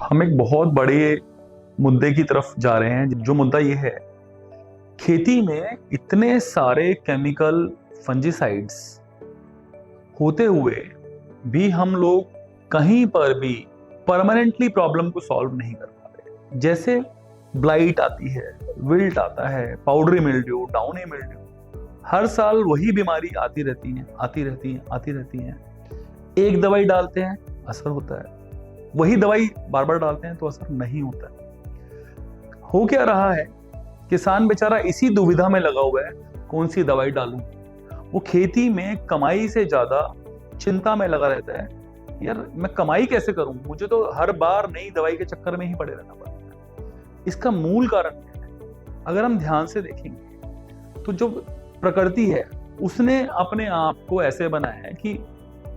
हम एक बहुत बड़े मुद्दे की तरफ जा रहे हैं। जो मुद्दा ये है, खेती में इतने सारे केमिकल फंजीसाइड्स होते हुए भी हम लोग कहीं पर भी परमानेंटली प्रॉब्लम को सॉल्व नहीं कर पा रहे। जैसे ब्लाइट आती है, विल्ट आता है, पाउडरी मिल्ड्यू, डाउनी मिल्ड्यू, हर साल वही बीमारी आती रहती है। एक दवाई डालते हैं, असर होता है, वही दवाई बार बार डालते हैं तो असर नहीं होता है। हो क्या रहा है, किसान बेचारा इसी दुविधा में लगा हुआ है, कौन सी दवाई डालूं। वो खेती में कमाई से ज्यादा चिंता में लगा रहता है, यार मैं कमाई कैसे करूं, मुझे तो हर बार नई दवाई के चक्कर में ही पड़े रहना पड़ता है। इसका मूल कारण क्या है? अगर हम ध्यान से देखेंगे तो जो प्रकृति है उसने अपने आप को ऐसे बनाया है कि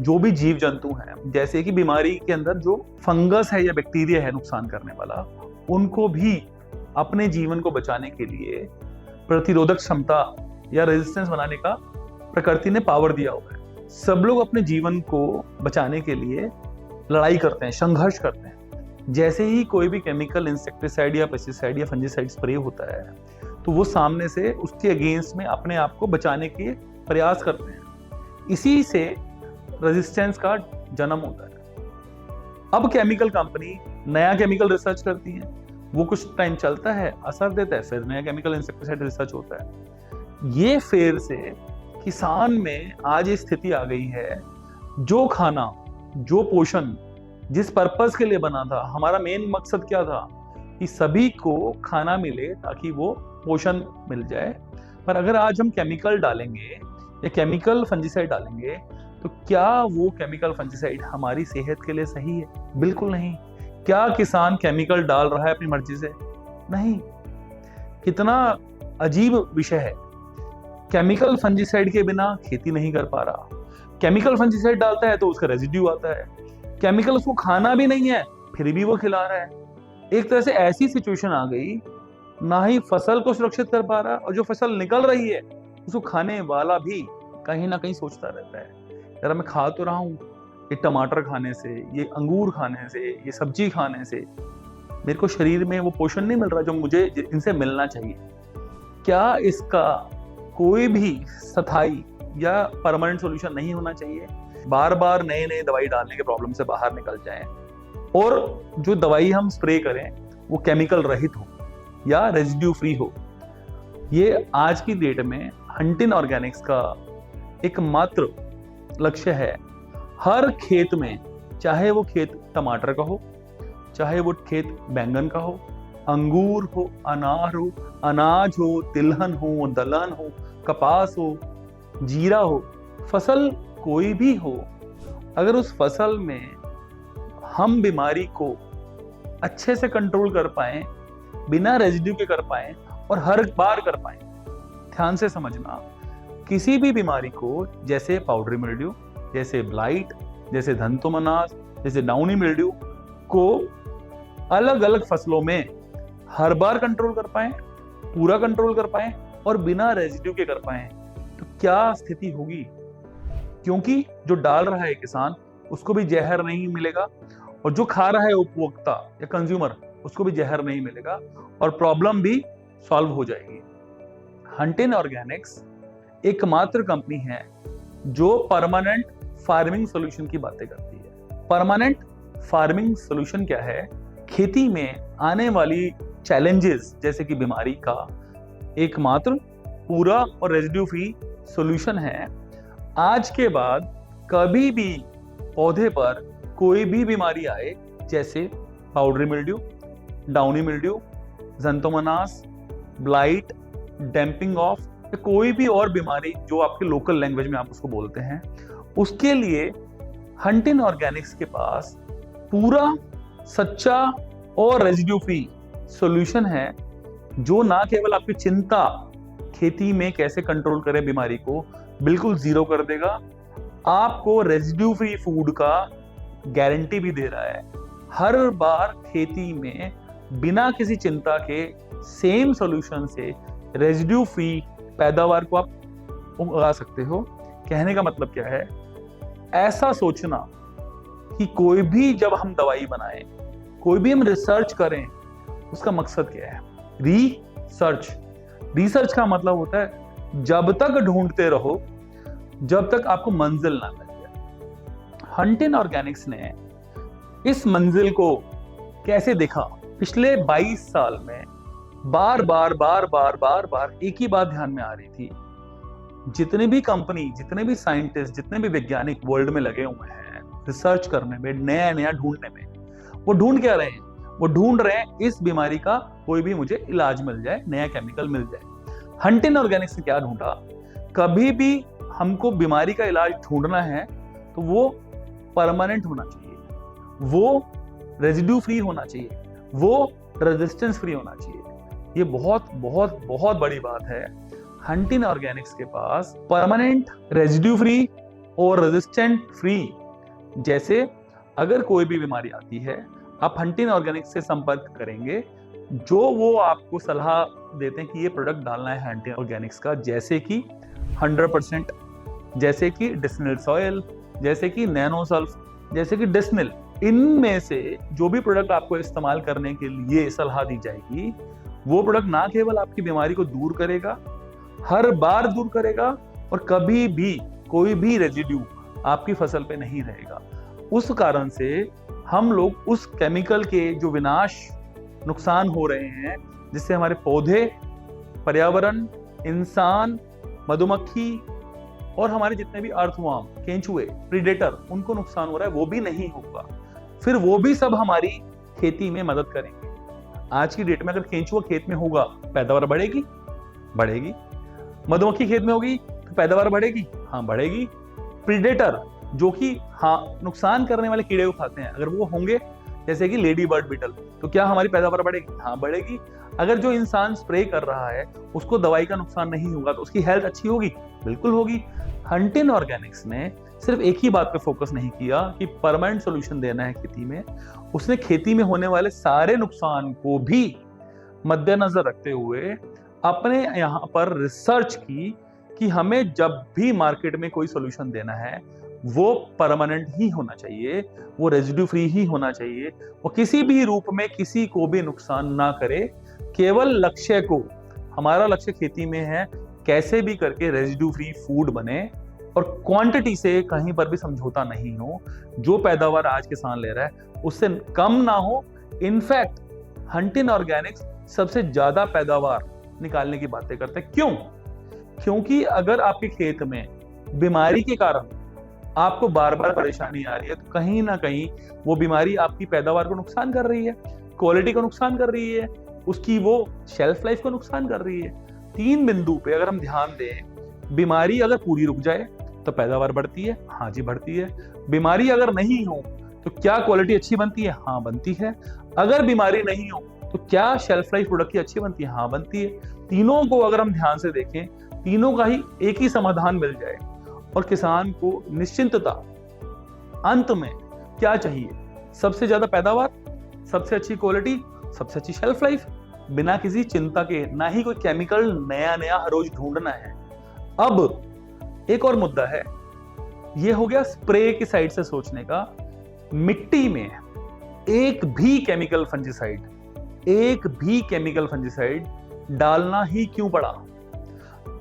जो भी जीव जंतु हैं, जैसे कि बीमारी के अंदर जो फंगस है या बैक्टीरिया है नुकसान करने वाला, उनको भी अपने जीवन को बचाने के लिए प्रतिरोधक क्षमता या रेजिस्टेंस बनाने का प्रकृति ने पावर दिया हुआ है। सब लोग अपने जीवन को बचाने के लिए लड़ाई करते हैं, संघर्ष करते हैं। जैसे ही कोई भी केमिकल इंसेक्टिसाइड या पेस्टिसाइड या फंजीसाइड स्प्रे होता है तो वो सामने से उसके अगेंस्ट में अपने आप को बचाने के प्रयास करते हैं। इसी से रेजिस्टेंस का जन्म होता है। अब केमिकल कंपनी नया केमिकल रिसर्च करती है, वो कुछ टाइम चलता है, असर देता है, फिर नया केमिकल इंसेक्टिसाइड रिसर्च होता है। ये फिर से किसान में आज ये स्थिति आ गई है, जो खाना, जो पोषण जिस पर्पस के लिए बना था, हमारा मेन मकसद क्या था कि सभी को खाना मिले ताकि वो पोषण मिल जाए, पर अगर आज हम केमिकल डालेंगे या केमिकल फंजीसाइड डालेंगे तो क्या वो केमिकल फंजीसाइड हमारी सेहत के लिए सही है? बिल्कुल नहीं। क्या किसान केमिकल डाल रहा है अपनी मर्जी से? नहीं। कितना अजीब विषय है। केमिकल फंजीसाइड के बिना खेती नहीं कर पा रहा, केमिकल फंजीसाइड डालता है तो उसका रेजिड्यू आता है, केमिकल उसको खाना भी नहीं है फिर भी वो खिला रहा है। एक तरह से ऐसी सिचुएशन आ गई, ना ही फसल को सुरक्षित कर पा रहा और जो फसल निकल रही है उसको खाने वाला भी कहीं ना कहीं सोचता रहता है, यार मैं खा तो रहा हूँ, ये टमाटर खाने से, ये अंगूर खाने से, ये सब्जी खाने से मेरे को शरीर में वो पोषण नहीं मिल रहा जो मुझे इनसे मिलना चाहिए। क्या इसका कोई भी स्थायी या परमानेंट सॉल्यूशन नहीं होना चाहिए? बार बार नए नए दवाई डालने के प्रॉब्लम से बाहर निकल जाएं और जो दवाई हम स्प्रे करें वो केमिकल रहित हो या रेजिड्यू फ्री हो। ये आज की डेट में हंटिन ऑर्गेनिक्स का एकमात्र लक्ष्य है। हर खेत में, चाहे वो खेत टमाटर का हो, चाहे वो खेत बैंगन का हो, अंगूर हो, अनार हो, अनाज हो, तिलहन हो, दलहन हो, कपास हो, जीरा हो, फसल कोई भी हो, अगर उस फसल में हम बीमारी को अच्छे से कंट्रोल कर पाए, बिना रेजिड्यू के कर पाए और हर बार कर पाए, ध्यान से समझना, किसी भी बीमारी को, जैसे पाउडरी मिल्ड्यू, जैसे ब्लाइट, जैसे धनतोमनास, जैसे डाउनी मिल्ड्यू को अलग अलग फसलों में हर बार कंट्रोल कर पाए, पूरा कंट्रोल कर पाए और बिना रेजिड्यू के कर पाए, तो क्या स्थिति होगी? क्योंकि जो डाल रहा है किसान, उसको भी जहर नहीं मिलेगा और जो खा रहा है उपभोक्ता या कंज्यूमर, उसको भी जहर नहीं मिलेगा और प्रॉब्लम भी सॉल्व हो जाएगी। हंटिन ऑर्गेनिक्स एकमात्र कंपनी है जो परमानेंट फार्मिंग सॉल्यूशन की बातें करती है। परमानेंट फार्मिंग सॉल्यूशन क्या है? खेती में आने वाली चैलेंजेस जैसे कि बीमारी का एकमात्र पूरा और रेजिड्यू फ्री सॉल्यूशन है। आज के बाद कभी भी पौधे पर कोई भी बीमारी आए, जैसे powdery mildew, downy mildew, Xanthomonas, blight, damping off या कोई भी और बीमारी जो आपके लोकल लैंग्वेज में आप उसको बोलते हैं, उसके लिए हंटिन ऑर्गेनिक्स के पास पूरा सच्चा और रेजिड्यू फ्री सॉल्यूशन है, जो ना केवल आपकी चिंता खेती में कैसे कंट्रोल करें बीमारी को बिल्कुल जीरो कर देगा, आपको रेजिड्यू फ्री फूड का गारंटी भी दे रहा है। हर बार खेती में बिना किसी चिंता के सेम सॉल्यूशन से रेजिड्यू फ्री पैदावार को आप उगा सकते हो। कहने का मतलब क्या है? ऐसा सोचना कि कोई भी जब हम दवाई बनाएं, कोई भी हम रिसर्च करें उसका मकसद क्या है? रिसर्च का मतलब होता है जब तक ढूंढते रहो जब तक आपको मंजिल ना मिल जाए। हंटिन ऑर्गेनिक्स ने इस मंजिल को कैसे देखा? पिछले 22 साल में बार बार एक ही बात ध्यान में आ रही थी। जितने भी कंपनी, जितने भी साइंटिस्ट, जितने भी वैज्ञानिक वर्ल्ड में लगे हुए हैं रिसर्च करने में, नया ढूंढने में, वो ढूंढ क्या रहे हैं? वो ढूंढ रहे हैं इस बीमारी का कोई भी मुझे इलाज मिल जाए, नया केमिकल मिल जाए। हंटिन ऑर्गेनिक्स ने क्या ढूंढा? कभी भी हमको बीमारी का इलाज ढूंढना है तो वो परमानेंट होना चाहिए, वो रेजिड्यू फ्री होना चाहिए, वो रेजिस्टेंस फ्री होना चाहिए। ये बहुत बहुत बहुत बड़ी बात है। हंटिन ऑर्गेनिक्स के पास परमानेंट, रेजिड्यू फ्री और रेजिस्टेंट फ्री जैसे अगर कोई भी बीमारी आती है आप हंटिन ऑर्गेनिक्स से संपर्क करेंगे, जो वो आपको सलाह देते हैं कि ये प्रोडक्ट डालना है हंटिन ऑर्गेनिक्स का, जैसे कि 100%, जैसे कि डिस्निल सॉयल, जैसे कि नैनोसल्फ, जैसे कि डिस्निल, इनमें से जो भी प्रोडक्ट आपको इस्तेमाल करने के लिए सलाह दी जाएगी वो प्रोडक्ट ना केवल आपकी बीमारी को दूर करेगा, हर बार दूर करेगा, और कभी भी कोई भी रेजिड्यू आपकी फसल पे नहीं रहेगा। उस कारण से हम लोग उस केमिकल के जो विनाश, नुकसान हो रहे हैं, जिससे हमारे पौधे, पर्यावरण, इंसान, मधुमक्खी और हमारे जितने भी अर्थवर्म, केंचुए, प्रीडेटर, उनको नुकसान हो रहा है, वो भी नहीं होगा। फिर वो भी सब हमारी खेती में मदद करेंगे। आज की डेट में अगर केंचुआ खेत में होगा पैदावार बढ़ेगी? बढ़ेगी। मधुमक्खी खेत में होगी तो पैदावार बढ़ेगी? हाँ बढ़ेगी। प्रीडेटर जो कि नुकसान करने वाले कीड़े को खाते हैं, अगर वो होंगे जैसे कि लेडी बर्ड बीटल, तो क्या हमारी पैदावार बढ़ेगी? हाँ बढ़ेगी। अगर जो इंसान स्प्रे कर रहा है उसको दवाई का नुकसान नहीं होगा तो उसकी हेल्थ अच्छी होगी? बिल्कुल होगी। हंटिन ऑर्गेनिक्स ने सिर्फ एक ही बात पे फोकस नहीं किया कि परमानेंट सॉल्यूशन देना है खेती में, उसने खेती में होने वाले सारे नुकसान को भी मद्देनजर रखते हुए अपने यहाँ पर रिसर्च की कि हमें जब भी मार्केट में कोई सॉल्यूशन देना है वो परमानेंट ही होना चाहिए, वो रेजिड्यू फ्री ही होना चाहिए, वो किसी भी रूप में किसी को भी नुकसान ना करे। केवल लक्ष्य को, हमारा लक्ष्य खेती में है कैसे भी करके रेजिड्यू फ्री फूड बने और क्वांटिटी से कहीं पर भी समझौता नहीं हो। जो पैदावार आज किसान ले रहा है उससे कम ना हो। इनफैक्ट हंटिन ऑर्गेनिक्स सबसे ज्यादा पैदावार निकालने की बातें करते हैं। क्यों? क्योंकि अगर आपके खेत में बीमारी के कारण आपको बार बार परेशानी आ रही है तो कहीं ना कहीं वो बीमारी आपकी पैदावार को नुकसान कर रही है, क्वालिटी को नुकसान कर रही है, उसकी वो शेल्फ लाइफ को नुकसान कर रही है। 3 बिंदु पे अगर हम ध्यान दें, बीमारी अगर पूरी रुक जाए तो पैदावार बढ़ती है? हाँ जी बढ़ती है। बीमारी अगर नहीं हो तो क्या क्वालिटी अच्छी बनती है? हाँ बनती है। अगर बीमारी नहीं हो तो क्या शेल्फ लाइफ प्रोडक्ट की अच्छी बनती है? हाँ बनती है। तीनों को अगर हम ध्यान से देखें, तीनों का ही एक ही समाधान मिल जाए और किसान को निश्चिंतता, अंत में क्या चाहिए? सबसे ज्यादा पैदावार, सबसे अच्छी क्वालिटी, सबसे अच्छी शेल्फ लाइफ, बिना किसी चिंता के, ना ही कोई केमिकल नया हर रोज ढूंढना है। अब एक और मुद्दा है, ये हो गया स्प्रे की साइड से सोचने का। मिट्टी में एक भी केमिकल फंजीसाइड डालना ही क्यों पड़ा?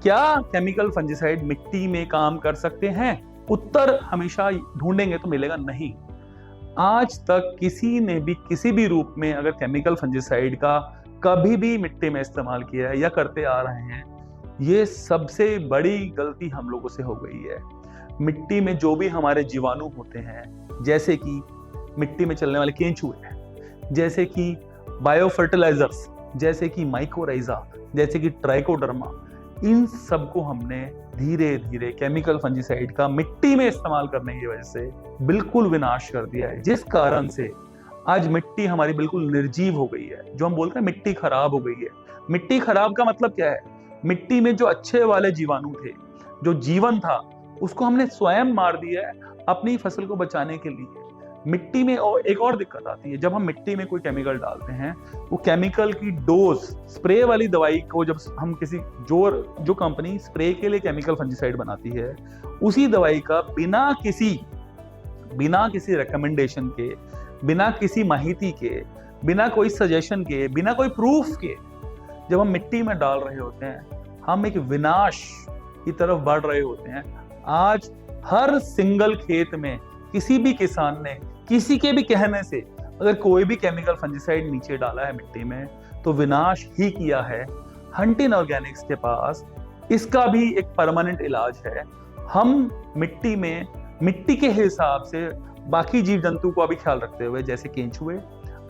क्या केमिकल फंजीसाइड मिट्टी में काम कर सकते हैं? उत्तर हमेशा ढूंढेंगे तो मिलेगा नहीं। आज तक किसी ने भी किसी भी रूप में अगर केमिकल फंजीसाइड का कभी भी मिट्टी में इस्तेमाल किया है या करते आ रहे हैं, ये सबसे बड़ी गलती हम लोगों से हो गई है। मिट्टी में जो भी हमारे जीवाणु होते हैं, जैसे कि मिट्टी में चलने वाले केंचुए, जैसे कि बायो फर्टिलाइजर्स, जैसे कि माइकोराइजा, जैसे कि ट्राइकोडर्मा, इन सबको हमने धीरे धीरे केमिकल फंजीसाइड का मिट्टी में इस्तेमाल करने की वजह से बिल्कुल विनाश कर दिया है, जिस कारण से आज मिट्टी हमारी बिल्कुल निर्जीव हो गई है। जो हम बोलते हैं मिट्टी खराब हो गई है। मिट्टी खराब का मतलब क्या है? मिट्टी में जो अच्छे वाले जीवाणु थे, जो जीवन था, उसको हमने स्वयं मार दिया है अपनी फसल को बचाने के लिए। मिट्टी में एक और दिक्कत आती है, जब हम मिट्टी में कोई केमिकल डालते हैं, वो केमिकल की डोज, स्प्रे वाली दवाई को जब हम किसी जो कंपनी स्प्रे के लिए केमिकल फंजीसाइड बनाती है, उसी दवाई का बिना किसी रिकमेंडेशन के, बिना किसी माहिती के बिना कोई सजेशन के, बिना कोई प्रूफ के जब हम मिट्टी में डाल रहे होते हैं, हम एक विनाश की तरफ बढ़ रहे होते हैं। आज हर सिंगल खेत में किसी भी किसान ने किसी के भी कहने से अगर कोई भी केमिकल फंजीसाइड नीचे डाला है मिट्टी में, तो विनाश ही किया है। हंटिन ऑर्गेनिक्स के पास इसका भी एक परमानेंट इलाज है। हम मिट्टी में मिट्टी के हिसाब से बाकी जीव जंतु का भी ख्याल रखते हुए, जैसे केंचुए,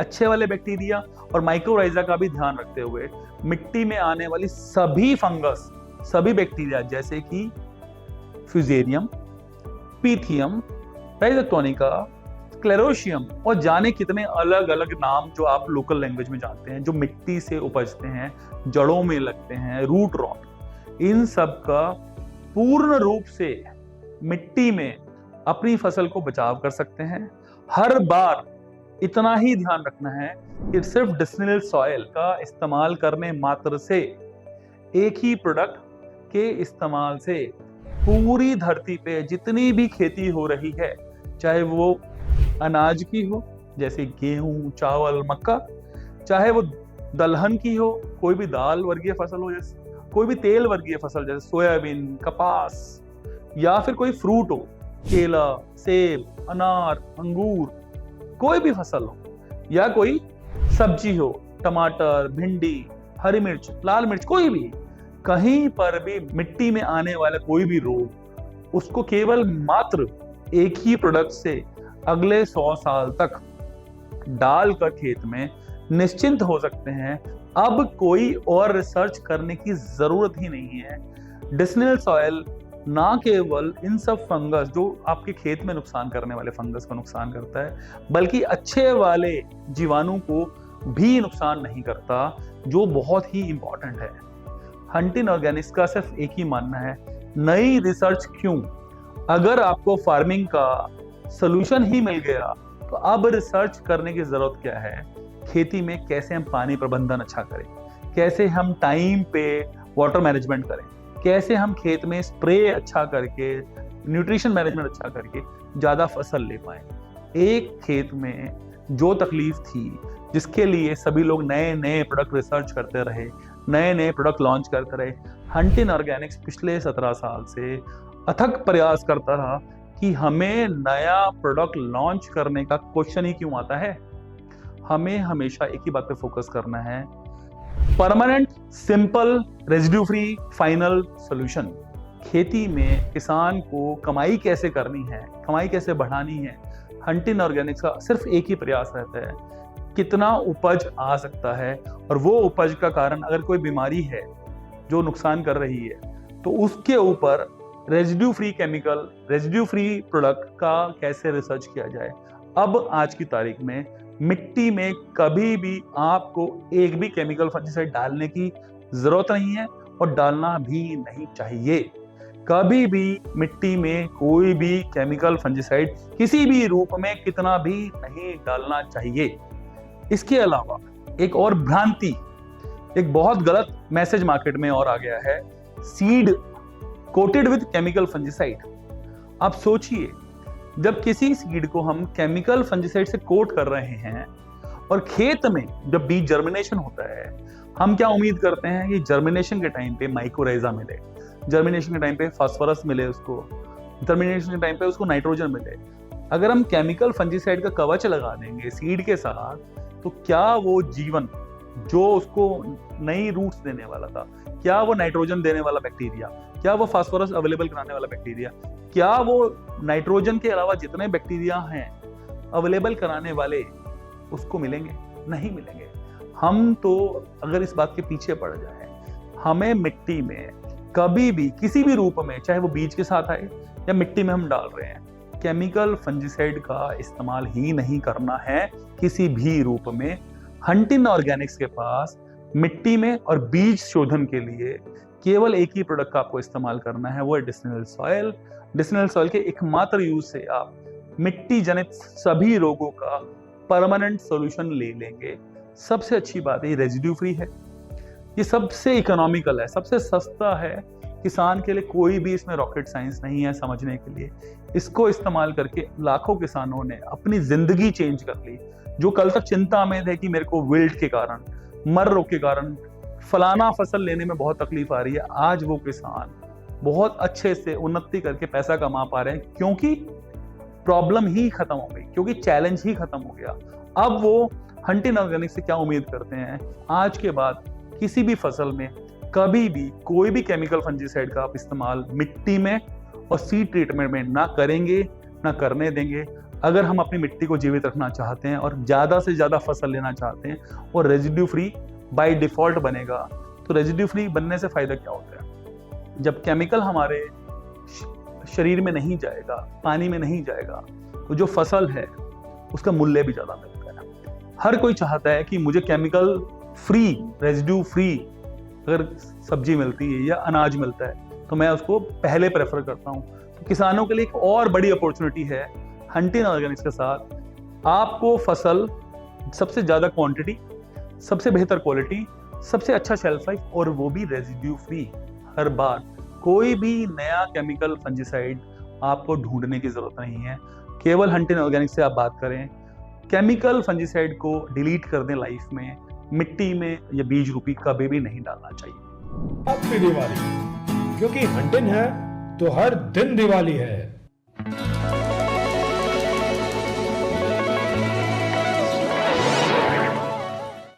अच्छे वाले बैक्टीरिया और माइक्रोराइजा का भी ध्यान रखते हुए, मिट्टी में आने वाली सभी फंगस, सभी बैक्टीरिया जैसे कि फ्यूजेरियम, पीथियम, राइजोक्टोनिका, स्क्लेरोशियम और जाने कितने अलग अलग नाम जो आप लोकल लैंग्वेज में जानते हैं, जो मिट्टी से उपजते हैं, जड़ों में लगते हैं, रूट रॉट, इन सब का पूर्ण रूप से मिट्टी में अपनी फसल को बचाव कर सकते हैं। हर बार इतना ही ध्यान रखना है कि सिर्फ डिस्टिल्ड सॉइल का इस्तेमाल करने मात्र से, एक ही प्रोडक्ट के इस्तेमाल से पूरी धरती पे जितनी भी खेती हो रही है, चाहे वो अनाज की हो जैसे गेहूं, चावल, मक्का, चाहे वो दलहन की हो, कोई भी दाल वर्गीय फसल हो, जैसे कोई भी तेल वर्गीय फसल जैसे सोयाबीन, कपास, या फिर कोई फ्रूट हो, केला, सेब, अनार, अंगूर, कोई भी फसल हो, या कोई सब्जी हो, टमाटर, भिंडी, हरी मिर्च, लाल मिर्च, कोई भी, कहीं पर भी मिट्टी में आने वाला कोई भी रोग, उसको केवल मात्र एक ही प्रोडक्ट से अगले 100 साल तक डालकर खेत में निश्चिंत हो सकते हैं। अब कोई और रिसर्च करने की जरूरत ही नहीं है। डिस्टिल्ड सॉइल ना केवल इन सब फंगस जो आपके खेत में नुकसान करने वाले फंगस को नुकसान करता है, बल्कि अच्छे वाले जीवाणु को भी नुकसान नहीं करता, जो बहुत ही इंपॉर्टेंट है। हंटिन ऑर्गेनिक्स का सिर्फ एक ही मानना है, नई रिसर्च क्यों? अगर आपको फार्मिंग का सॉल्यूशन ही मिल गया तो अब रिसर्च करने की जरूरत क्या है? खेती में कैसे हम पानी प्रबंधन अच्छा करें, कैसे हम टाइम पे वाटर मैनेजमेंट करें, कैसे हम खेत में स्प्रे अच्छा करके, न्यूट्रिशन मैनेजमेंट अच्छा करके ज्यादा फसल ले पाए। एक खेत में जो तकलीफ थी, जिसके लिए सभी लोग नए नए प्रोडक्ट रिसर्च करते रहे, नए नए प्रोडक्ट लॉन्च करते रहे, हंटिन ऑर्गेनिक्स पिछले 17 साल से अथक प्रयास करता रहा कि हमें नया प्रोडक्ट लॉन्च करने का क्वेश्चन ही क्यों आता है। हमें हमेशा एक ही बात पे फोकस करना है, permanent, simple, residue free, final solution. खेती में किसान को कमाई कैसे करनी है, कमाई कैसे बढ़ानी है, हंटिन ऑर्गेनिक्स का सिर्फ एक ही प्रयास रहता है, कितना उपज आ सकता है, और वो उपज का कारण अगर कोई बीमारी है जो नुकसान कर रही है, तो उसके ऊपर residue free chemical, residue free product का कैसे रिसर्च किया जाए। अब आज की तारीख में मिट्टी में कभी भी आपको एक भी केमिकल फंजीसाइड डालने की जरूरत नहीं है और डालना भी नहीं चाहिए। कभी भी मिट्टी में कोई भी केमिकल फंजीसाइड किसी भी रूप में कितना भी नहीं डालना चाहिए। इसके अलावा एक और भ्रांति, एक बहुत गलत मैसेज मार्केट में और आ गया है, seed coated with chemical fungicide. आप सोचिए, जब किसी सीड को हम केमिकल फंजीसाइड से कोट कर रहे हैं और खेत में जब बीज जर्मिनेशन होता है, हम क्या उम्मीद करते हैं कि जर्मिनेशन के टाइम पे माइक्रोराइजा मिले, जर्मिनेशन के टाइम पे फास्फोरस मिले, उसको जर्मिनेशन के टाइम पे उसको नाइट्रोजन मिले। अगर हम केमिकल फंजीसाइड का कवच लगा देंगे सीड के साथ, तो क्या वो जीवन जो उसको नई रूट्स देने वाला था, क्या वो नाइट्रोजन देने वाला बैक्टीरिया, क्या वो फास्फोरस अवेलेबल कराने वाला बैक्टीरिया, क्या वो नाइट्रोजन के अलावा जितने बैक्टीरिया हैं अवेलेबल कराने वाले उसको मिलेंगे? नहीं मिलेंगे। हम तो अगर इस बात के पीछे पड़ जाए, हमें मिट्टी में कभी भी किसी भी रूप में, चाहे वो बीज के साथ आए या मिट्टी में हम डाल रहे हैं, केमिकल फंजीसाइड का इस्तेमाल ही नहीं करना है किसी भी रूप में। हंटिन ऑर्गेनिक्स के पास मिट्टी में और बीज शोधन के लिए केवल एक ही प्रोडक्ट का आपको इस्तेमाल करना है, वो है डिस्टिल्ड सॉइल। डिस्टिल्ड सॉइल के एकमात्र यूज से आप मिट्टी जनित सभी रोगों का परमानेंट सॉल्यूशन ले लेंगे। सबसे अच्छी बात है, रेजिड्यू फ्री है, ये सबसे इकोनॉमिकल है, सबसे सस्ता है। किसान के लिए कोई भी इसमें रॉकेट साइंस नहीं है समझने के लिए। इसको इस्तेमाल करके लाखों किसानों ने अपनी जिंदगी चेंज कर ली। जो कल तक चिंता में थे कि मेरे को विल्ट के कारण, मर रोग के कारण फलाना फसल लेने में बहुत तकलीफ आ रही है, आज वो किसान बहुत अच्छे से उन्नति करके पैसा कमा पा रहे हैं, क्योंकि प्रॉब्लम ही खत्म हो गई, क्योंकि चैलेंज ही खत्म हो गया। अब वो हंटिन ऑर्गेनिक से क्या उम्मीद करते हैं, आज के बाद किसी भी फसल में कभी भी कोई भी केमिकल फंजीसाइड का आप इस्तेमाल मिट्टी में और सीड ट्रीटमेंट में ना करेंगे, ना करने देंगे। अगर हम अपनी मिट्टी को जीवित रखना चाहते हैं और ज्यादा से ज्यादा फसल लेना चाहते हैं और रेजिड्यू फ्री बाय डिफॉल्ट बनेगा, तो रेजिड्यू फ्री बनने से फायदा क्या होता है? जब केमिकल हमारे शरीर में नहीं जाएगा, पानी में नहीं जाएगा, तो जो फसल है उसका मूल्य भी ज्यादा मिलता है। हर कोई चाहता है कि मुझे केमिकल फ्री, रेजिड्यू फ्री अगर सब्जी मिलती है या अनाज मिलता है तो मैं उसको पहले प्रेफर करता हूँ। तो किसानों के लिए एक और बड़ी अपॉर्चुनिटी है हंटिन ऑर्गेनिक्स के साथ। आपको फसल सबसे ज्यादा क्वांटिटी, सबसे बेहतर क्वालिटी, सबसे अच्छा शेल्फ लाइफ, और वो भी रेजिड्यू फ्री। हर बार कोई भी नया केमिकल फंजीसाइड आपको ढूंढने की जरूरत नहीं है, केवल हंटिन ऑर्गेनिक्स से आप बात करें। केमिकल फंजीसाइड को डिलीट कर दें लाइफ में, मिट्टी में या बीज रूपी कभी भी नहीं डालना चाहिए। हैप्पी दिवाली, क्योंकि हंटिन है तो हर दिन दिवाली है।